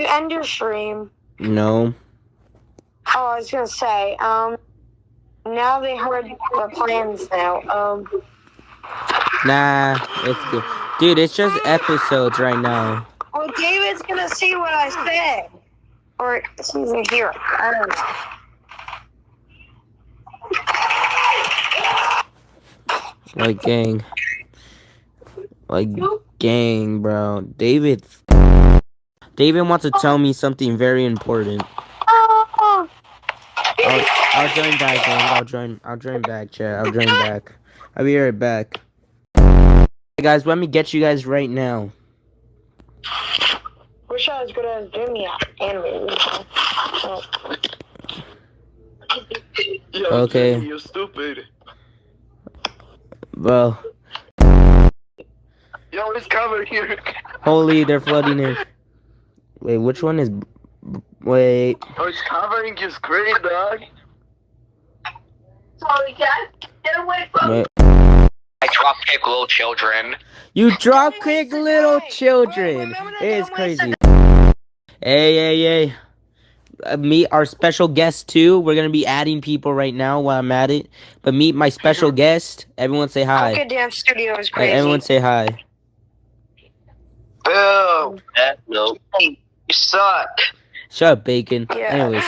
you end your stream? No. Oh, I was gonna say, now they heard the plans now. Nah, it's good. Dude, it's just episodes right now. Well, David's gonna see what I said. Or he's gonna hear it. I don't know. Like gang. Like gang, bro. David wants to tell me something very important. I'll join back, gang. I'll join back, chat. I'll join back. I'll be right back. Hey guys, let me get you guys right now. Wish I was good as Jimmy at animated. Yo, Okay. Jimmy, you're stupid. Well, Yo, it's covered here. holy, they're flooding in. Wait, which one is... Wait. Oh, it's covering your screen, dog. Sorry, Dad. Get away from me. Wait. I drop kick little children. You drop kick little children. It is crazy. Hey. Meet our special guest too. We're gonna be adding people right now while I'm at it. But meet my special guest. Everyone say hi. Pocket Dance Studio is crazy. Everyone say hi. Boo! No. You suck. Shut up, Bacon. Yeah. Anyways.